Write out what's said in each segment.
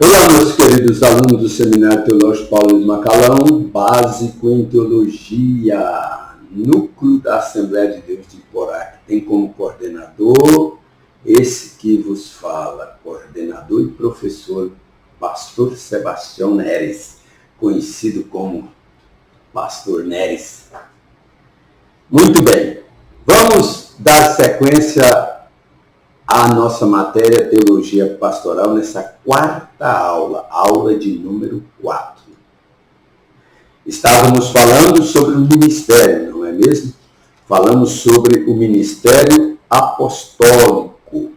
Olá, meus queridos alunos do Seminário Teológico Paulo de Macalão, básico em Teologia, núcleo da Assembleia de Deus de Iporá, que tem como coordenador esse que vos fala, coordenador e professor, pastor Sebastião Neres, conhecido como Pastor Neres. Muito bem, vamos dar sequência à nossa matéria Teologia Pastoral nessa quarta aula, aula de número 4. Estávamos falando sobre o ministério, não é mesmo? Falamos sobre o ministério apostólico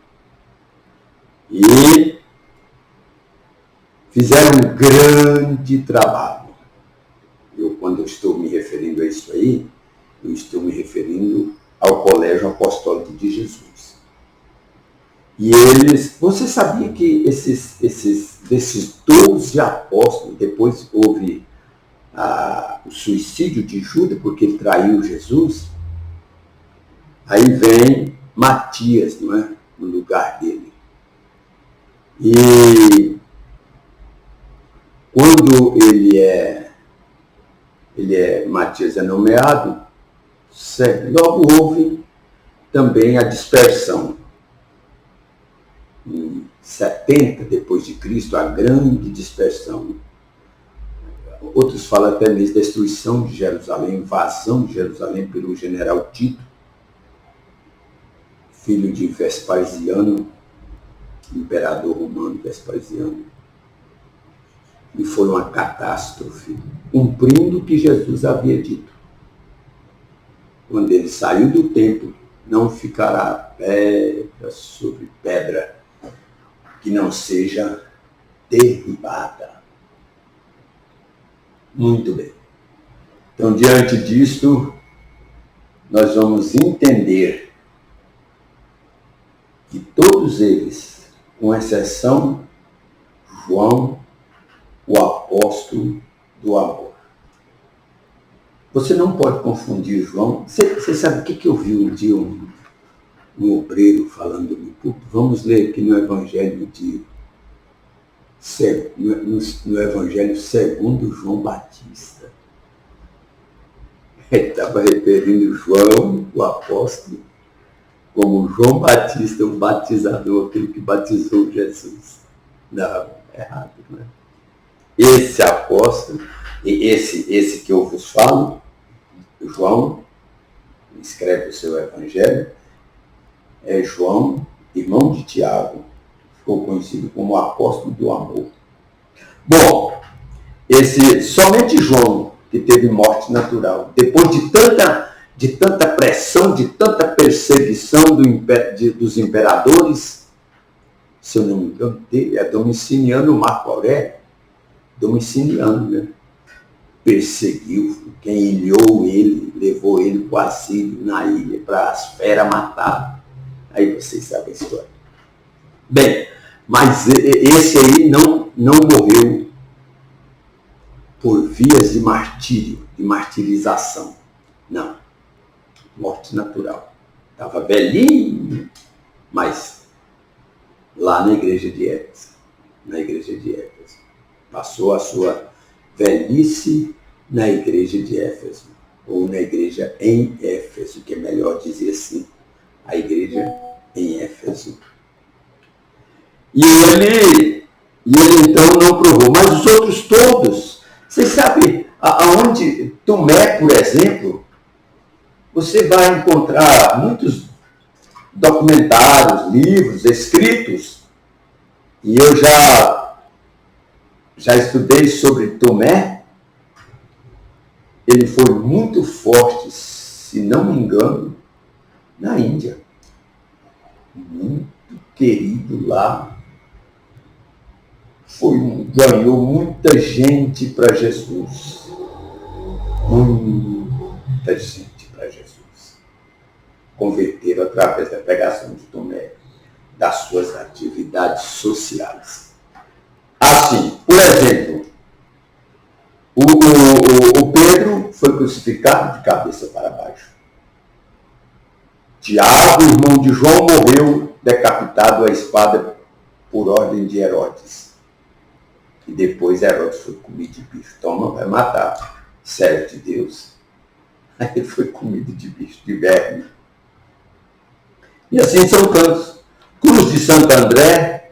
e fizeram um grande trabalho. Quando eu estou me referindo a isso aí, eu estou me referindo ao Colégio Apostólico de Jesus. E você sabia que desses 12 apóstolos, depois houve o suicídio de Judas, porque ele traiu Jesus, aí vem Matias, não é? No lugar dele. E quando Matias é nomeado, logo houve também a dispersão. Em 70 depois de Cristo, a grande dispersão. Outros falam até mesmo destruição de Jerusalém, invasão de Jerusalém pelo general Tito, filho de Vespasiano, imperador romano Vespasiano. E foi uma catástrofe, cumprindo o que Jesus havia dito. Quando ele saiu do templo, não ficará pedra sobre pedra que não seja derribada. Muito bem. Então, diante disto, nós vamos entender que todos eles, com exceção João, o apóstolo do amor. Você não pode confundir João. Você sabe o que eu vi um dia um obreiro falando no púlpito? Vamos ler aqui no Evangelho no Evangelho segundo João Batista. Ele estava referindo João, o apóstolo, como João Batista, o batizador, aquele que batizou Jesus. Não, errado, não é? Esse apóstolo, e esse que eu vos falo, João, escreve o seu Evangelho, é João, irmão de Tiago, ficou conhecido como o apóstolo do amor. Bom, somente João, que teve morte natural, depois de tanta pressão, de tanta perseguição dos imperadores, se eu não me engano, é Domiciano Marco Aurélio, Domiciano, né? Perseguiu, quem ilhou ele, levou ele para o asilo na ilha, para as feras matar. Aí vocês sabem a história. Bem, mas esse aí não morreu por vias de martírio, de martirização. Não. Morte natural. Estava velhinho, mas lá na igreja de Éfeso. Passou a sua velhice na igreja de Éfeso. Ou na igreja em Éfeso, que é melhor dizer assim. A igreja em Éfeso. E ele então não provou. Mas os outros todos, vocês sabem aonde Tomé, por exemplo, você vai encontrar muitos documentários, livros, escritos, e eu já estudei sobre Tomé. Ele foi muito forte, se não me engano, na Índia. Muito querido lá. Ganhou muita gente para Jesus. Muita gente para Jesus. Converteram através da pregação de Tomé, das suas atividades sociais. Assim, por exemplo, o Pedro foi crucificado de cabeça para baixo. Tiago, irmão de João, morreu decapitado à espada por ordem de Herodes. E depois Herodes foi comido de bicho. Toma, vai matar. Servo de Deus. Aí ele foi comido de bicho, de verme. E assim são tantos. Cruz de Santo André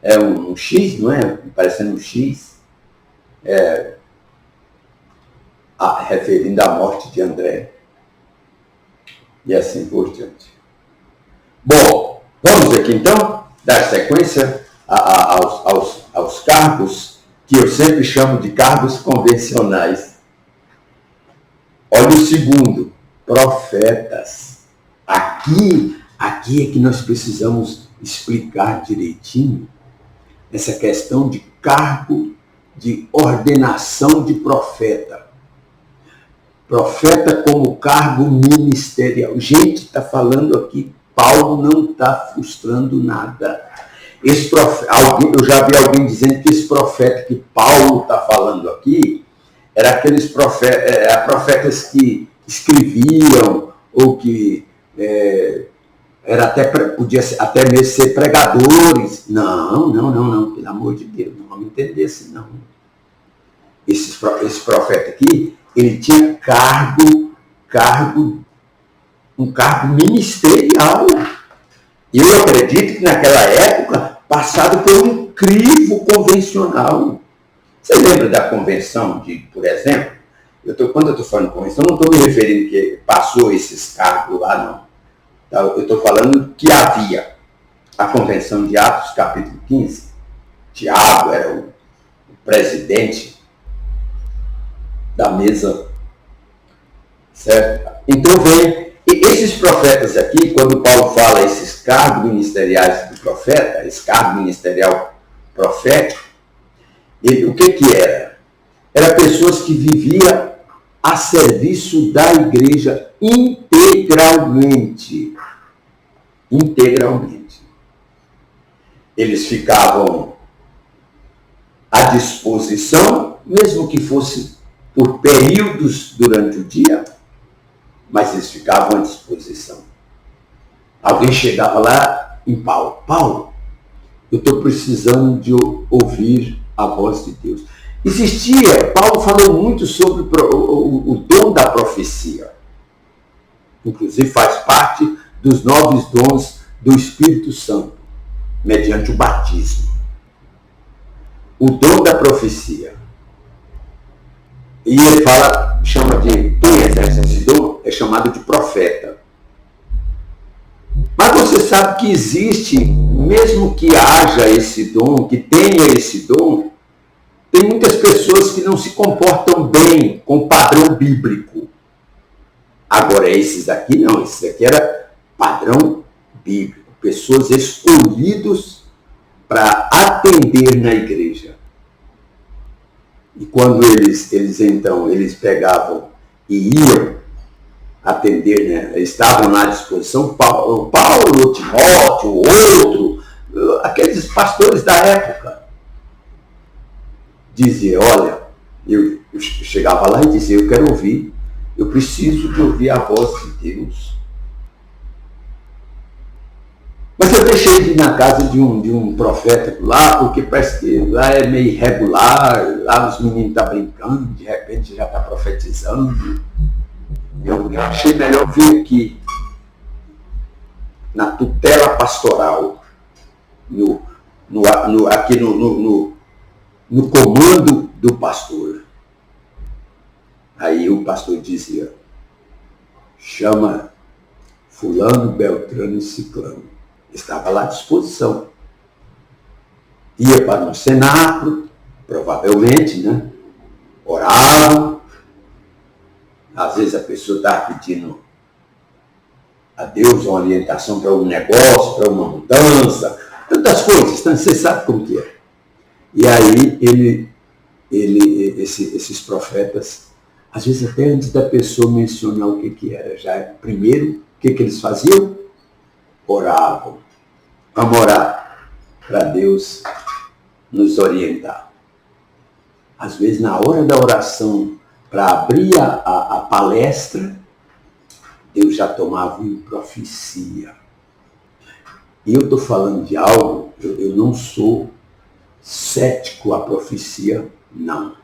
é um X, não é? Parecendo um X. Referindo à morte de André. E assim por diante. Bom, vamos aqui então dar sequência aos cargos que eu sempre chamo de cargos convencionais. Olha o segundo, profetas. Aqui é que nós precisamos explicar direitinho essa questão de cargo, de ordenação de profeta. Profeta como cargo ministerial. Gente, está falando aqui, Paulo não está frustrando nada. Eu já vi alguém dizendo que esse profeta que Paulo está falando aqui era aqueles profetas que escreviam ou que podia até mesmo ser pregadores. Não, pelo amor de Deus, não vamos entender assim, não. Esse profeta aqui, ele tinha um cargo ministerial. Eu acredito que naquela época, passado por um crivo convencional. Você lembra da convenção por exemplo? Quando eu estou falando convenção, não estou me referindo que passou esses cargos lá, não. Eu estou falando que havia a convenção de Atos, capítulo 15. Tiago era o presidente da mesa, certo? Então esses profetas aqui, quando Paulo fala esses cargos ministeriais do profeta, esse cargo ministerial profético, o que era? Era pessoas que viviam a serviço da igreja integralmente. Eles ficavam à disposição, mesmo que fosse por períodos durante o dia, mas eles ficavam à disposição. Alguém chegava lá em Paulo, eu estou precisando de ouvir a voz de Deus. Paulo falou muito sobre o dom da profecia. Inclusive faz parte dos 9 dons do Espírito Santo, mediante o batismo. O dom da profecia. E ele quem exerce esse dom é chamado de profeta. Mas você sabe que existe, mesmo que haja esse dom, que tenha esse dom, tem muitas pessoas que não se comportam bem com o padrão bíblico. Agora, esses daqui não, esses daqui era padrão bíblico. Pessoas escolhidas para atender na igreja. E quando eles pegavam e iam atender, né? Estavam lá à disposição, Paulo, Timóteo, outro, aqueles pastores da época, dizia, olha, eu chegava lá e dizia, eu quero ouvir, eu preciso de ouvir a voz de Deus. Mas eu deixei de ir na casa de um profeta lá, porque parece que lá é meio irregular, lá os meninos estão brincando, de repente já está profetizando. Eu achei melhor vir aqui, na tutela pastoral, aqui no comando do pastor. Aí o pastor dizia, chama fulano, beltrano e ciclano. Estava lá à disposição. Ia para um cenáculo, provavelmente, né? Orava. Às vezes a pessoa estava pedindo a Deus uma orientação para um negócio, para uma mudança, tantas coisas, você sabe como que é. E aí esses profetas, às vezes até antes da pessoa mencionar o que era, já primeiro, o que eles faziam? Oravam. Vamos orar para Deus nos orientar. Às vezes, na hora da oração, para abrir a palestra, Deus já tomava em profecia. E eu estou falando de algo, eu não sou cético à profecia, não.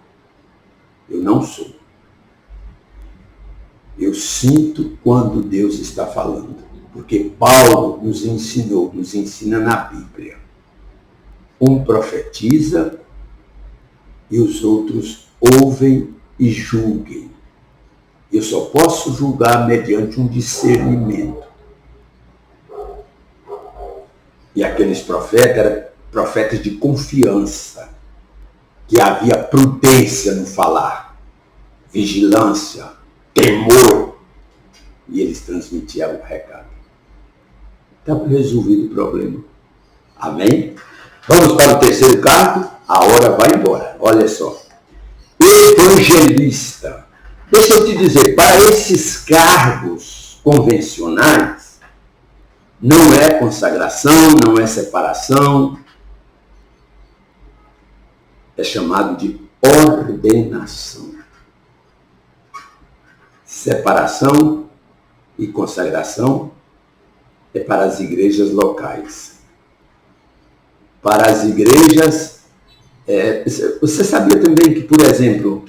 Eu não sou. Eu sinto quando Deus está falando. Porque Paulo nos ensina na Bíblia. Um profetiza e os outros ouvem e julguem. Eu só posso julgar mediante um discernimento. E aqueles profetas eram profetas de confiança, que havia prudência no falar, vigilância, temor, e eles transmitiam o recado. Estava resolvido o problema. Amém? Vamos para o terceiro cargo? A hora vai embora. Olha só. Evangelista. Deixa eu te dizer, para esses cargos convencionais, não é consagração, não é separação, é chamado de ordenação. Separação e consagração é para as igrejas locais. Para as igrejas, você sabia também que, por exemplo,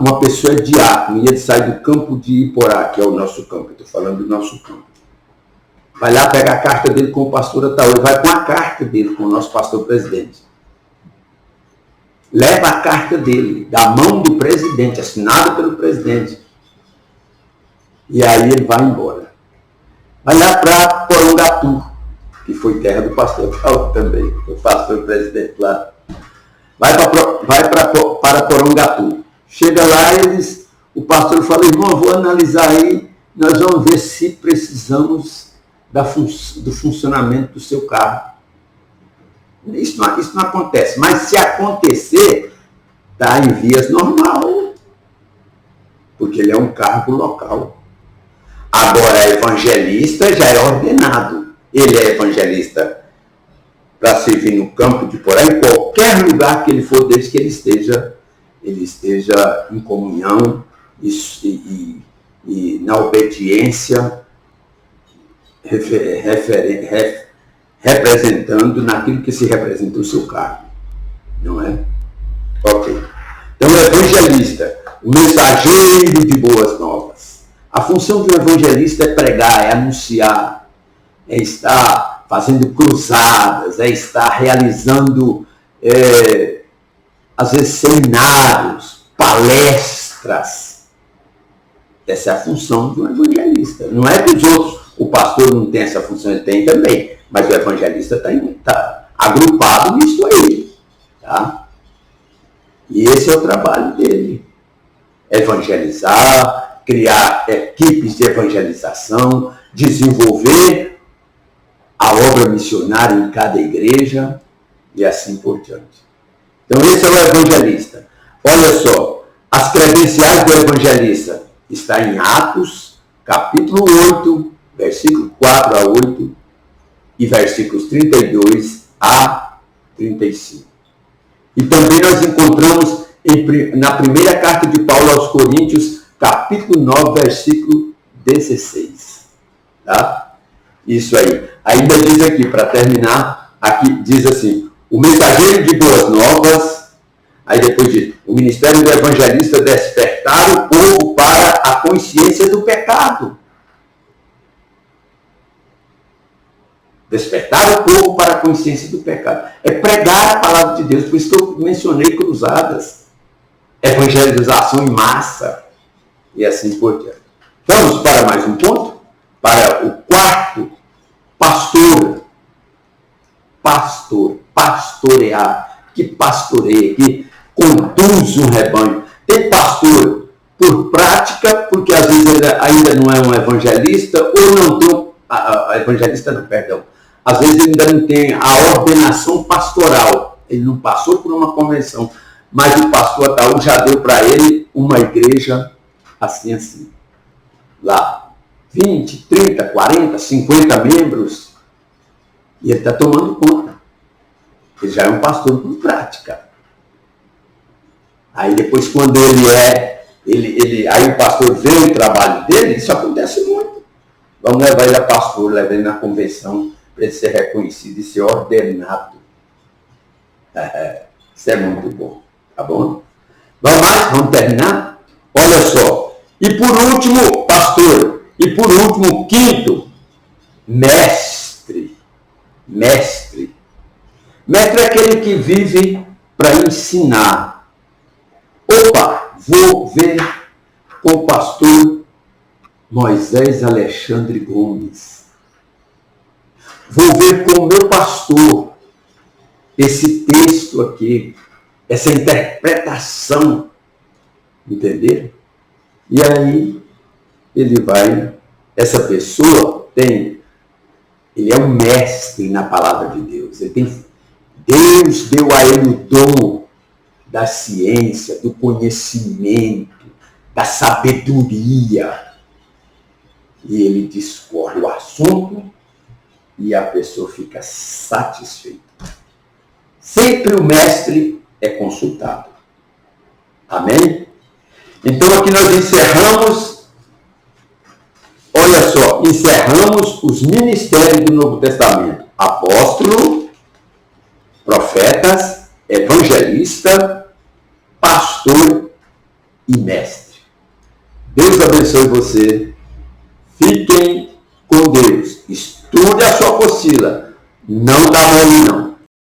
uma pessoa é diácono e ele sai do campo de Iporá, que é o nosso campo, estou falando do nosso campo. Vai lá pegar a carta dele com o pastor Ataú, ele vai com a carta dele com o nosso pastor presidente. Leva a carta dele, da mão do presidente, assinada pelo presidente. E aí ele vai embora. Vai lá para Porongatu, que foi terra do pastor Ataú também, o pastor presidente lá. Vai para Porongatu. Chega lá, o pastor fala, irmão, eu vou analisar aí, nós vamos ver se precisamos do funcionamento do seu carro. Isso não acontece, mas se acontecer, está em vias normal, porque ele é um cargo local. Agora, evangelista já é ordenado. Ele é evangelista para servir no campo de Porá, em qualquer lugar que ele for, desde que ele esteja em comunhão e na obediência, representando naquilo que se representa o seu cargo. Não é? Ok. Então, o evangelista, o mensageiro de boas novas. A função de um evangelista é pregar, é anunciar, é estar fazendo cruzadas, é estar realizando, às vezes, seminários, palestras. Essa é a função de um evangelista. Não é que os outros, o pastor não tem essa função, ele tem também, mas o evangelista está agrupado nisso aí. Tá? E esse é o trabalho dele. Evangelizar, criar equipes de evangelização, desenvolver a obra missionária em cada igreja e assim por diante. Então esse é o evangelista. Olha só, as credenciais do evangelista está em Atos, capítulo 8, versículo 4 a 8 e versículos 32 a 35. E também nós encontramos na primeira carta de Paulo aos Coríntios, capítulo 9, versículo 16. Tá? Isso aí. Ainda diz aqui, para terminar, aqui diz assim, o mensageiro de boas novas, aí depois diz, o ministério do evangelista despertar o povo para a consciência do pecado. Despertar o povo para a consciência do pecado. É pregar a palavra de Deus, por isso que eu mencionei cruzadas. Evangelização em massa. E assim por diante. Vamos para mais um ponto? Para o quarto, pastor. Pastor, pastorear. Que pastoreia, que conduz um rebanho. Tem pastor por prática, porque às vezes ele ainda não é um evangelista, ou não tem evangelista não, perdão. Às vezes ele ainda não tem a ordenação pastoral. Ele não passou por uma convenção. Mas o pastor Ataú já deu para ele uma igreja assim. Lá, 20, 30, 40, 50 membros. E ele está tomando conta. Ele já é um pastor por prática. Aí depois, quando aí o pastor vê o trabalho dele, isso acontece muito. Vamos levar ele a pastor, levar ele na convenção, para ele ser reconhecido e ser ordenado. Isso é muito bom. Tá bom? Vamos lá? Vamos terminar? Olha só. E por último, pastor. E por último, quinto, mestre. Mestre. Mestre é aquele que vive para ensinar. Opa, vou ver com o pastor Moisés Alexandre Gomes. Vou ver com o meu pastor esse texto aqui, essa interpretação, entender? E aí ele vai, essa pessoa ele é um mestre na palavra de Deus. Deus deu a ele o dom da ciência, do conhecimento, da sabedoria. E ele discorre o assunto e a pessoa fica satisfeita. Sempre o mestre é consultado. Amém? Então aqui nós encerramos, olha só, encerramos os ministérios do Novo Testamento. Apóstolo, profetas, evangelista, pastor e mestre. Deus abençoe você. Fiquem com Deus. Estude a sua apostila. Não dá mole, não.